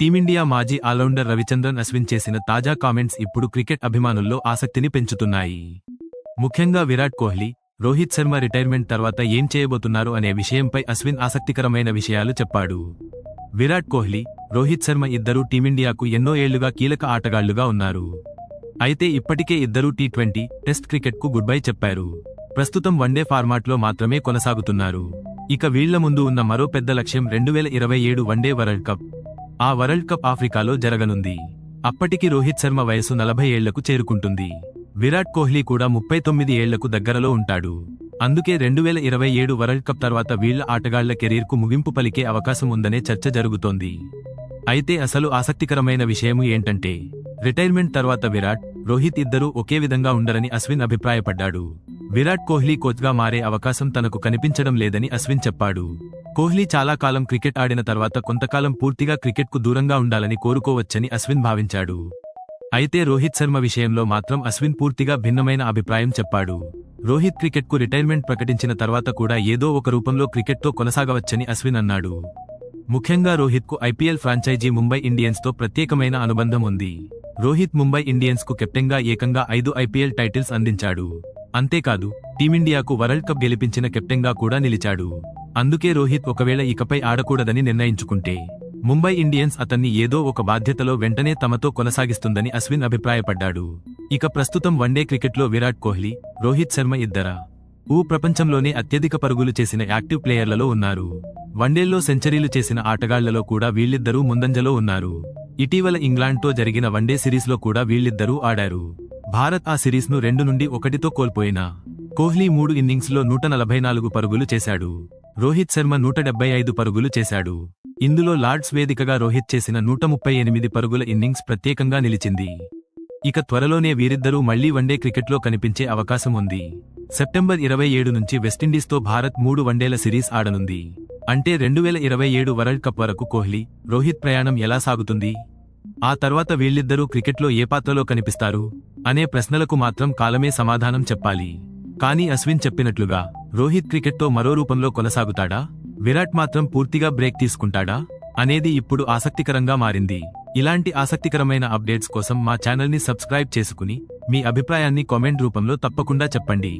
Team India మాజీ allrounder Ravichandran Ashwin చేసిన తాజా కామెంట్స్ ఇప్పుడు క్రికెట్ అభిమానుల్లో ఆసక్తిని పెంచుతున్నాయి. ముఖ్యంగా విరాట్ కోహ్లీ, రోహిత్ శర్మ రిటైర్మెంట్ తర్వాత ఏం చేయబోతున్నారు అనే విషయంపై అశ్విన్ ఆసక్తికరమైన విషయాలు చెప్పాడు. విరాట్ కోహ్లీ, రోహిత్ శర్మ ఇద్దరూ టీమిండియాకు ఎన్నో ఏళ్లుగా కీలక ఆటగాళ్లుగా ఉన్నారు. అయితే ఇప్పటికే ఇద్దరూ టీ20, టెస్ట్ క్రికెట్కు గుడ్ బై చెప్పారు. ప్రస్తుతం వన్డే ఫార్మాట్లో మాత్రమే కొనసాగుతున్నారు. ఇక వీళ్ల ముందు ఉన్న మరో పెద్ద లక్ష్యం 2027 వన్డే వరల్డ్ కప్. ఆ వరల్డ్ కప్ ఆఫ్రికాలో జరగనుంది. అప్పటికి రోహిత్ శర్మ వయసు 40 ఏళ్లకు చేరుకుంటుంది. విరాట్ కోహ్లీ కూడా 39 ఏళ్లకు దగ్గరలో ఉంటాడు. అందుకే 2027 వరల్డ్ కప్ తర్వాత వీళ్ల ఆటగాళ్ల కెరీర్కు ముగింపు పలికే అవకాశం ఉందనే చర్చ జరుగుతోంది. అయితే అసలు ఆసక్తికరమైన విషయము ఏంటంటే, రిటైర్మెంట్ తర్వాత విరాట్, రోహిత్ ఇద్దరూ ఒకే విధంగా ఉండరని అశ్విన్ అభిప్రాయపడ్డాడు. విరాట్ కోహ్లీ కోచ్గా మారే అవకాశం తనకు కనిపించడం లేదని అశ్విన్ చెప్పాడు. కోహ్లీ చాలా కాలం క్రికెట్ ఆడిన తర్వాత కొంతకాలం పూర్తిగా క్రికెట్కు దూరంగా ఉండాలని కోరుకోవచ్చని అశ్విన్ భావించాడు. అయితే రోహిత్ శర్మ విషయంలో మాత్రం అశ్విన్ పూర్తిగా భిన్నమైన అభిప్రాయం చెప్పాడు. రోహిత్ క్రికెట్కు రిటైర్మెంట్ ప్రకటించిన తర్వాత కూడా ఏదో ఒక రూపంలో క్రికెట్తో కొనసాగవచ్చని అశ్విన్ అన్నాడు. ముఖ్యంగా రోహిత్కు ఐపీఎల్ ఫ్రాంచైజీ ముంబై ఇండియన్స్తో ప్రత్యేకమైన అనుబంధం ఉంది. రోహిత్ ముంబై ఇండియన్స్కు కెప్టెన్గా ఏకంగా 5 ఐపీఎల్ టైటిల్స్ అందించాడు. అంతేకాదు, టీమిండియాకు వరల్డ్ కప్ గెలిపించిన కెప్టెన్గా కూడా నిలిచాడు. అందుకే రోహిత్ ఒకవేళ ఇకపై ఆడకూడదని నిర్ణయించుకుంటే, ముంబై ఇండియన్స్ అతన్ని ఏదో ఒక బాధ్యతలో వెంటనే తమతో కొనసాగిస్తుందని అశ్విన్ అభిప్రాయపడ్డాడు. ఇక ప్రస్తుతం వన్డే క్రికెట్లో విరాట్ కోహ్లీ, రోహిత్ శర్మ ఇద్దరా ప్రపంచంలోనే అత్యధిక పరుగులు చేసిన యాక్టివ్ ప్లేయర్లలో ఉన్నారు. వన్డేల్లో సెంచరీలు చేసిన ఆటగాళ్లలో కూడా వీళ్ళిద్దరూ ముందంజలో ఉన్నారు. ఇటీవల ఇంగ్లాండ్తో జరిగిన వన్డే సిరీస్లో కూడా వీళ్ళిద్దరూ ఆడారు. భారత్ ఆ సిరీస్ను 2-1తో కోల్పోయినా కోహ్లీ 3 ఇన్నింగ్స్లో 144 పరుగులు చేశాడు. రోహిత్ శర్మ 175 పరుగులు చేశాడు. ఇందులో లార్డ్స్ వేదికగా రోహిత్ చేసిన 138 పరుగుల ఇన్నింగ్స్ ప్రత్యేకంగా నిలిచింది. ఇక త్వరలోనే వీరిద్దరూ మళ్లీ వన్డే క్రికెట్లో కనిపించే అవకాశం ఉంది. సెప్టెంబర్ 27 నుంచి వెస్టిండీస్తో భారత్ 3 వన్డేల సిరీస్ ఆడనుంది. అంటే 2027 వరల్డ్ కప్ వరకు కోహ్లీ, రోహిత్ ప్రయాణం ఎలా సాగుతుంది? ఆ తర్వాత వీళ్ళిద్దరూ క్రికెట్లో ఏ పాత్రలో కనిపిస్తారు అనే ప్రశ్నలకు మాత్రం కాలమే సమాధానం చెప్పాలి. కానీ అశ్విన్ చెప్పినట్లుగా రోహిత్ క్రికెట్తో మరో రూపంలో కొనసాగుతాడా? విరాట్ మాత్రం పూర్తిగా బ్రేక్ తీసుకుంటాడా అనేది ఇప్పుడు ఆసక్తికరంగా మారింది. ఇలాంటి ఆసక్తికరమైన అప్డేట్స్ కోసం మా ఛానల్ని సబ్స్క్రైబ్ చేసుకుని మీ అభిప్రాయాన్ని కామెంట్ రూపంలో తప్పకుండా చెప్పండి.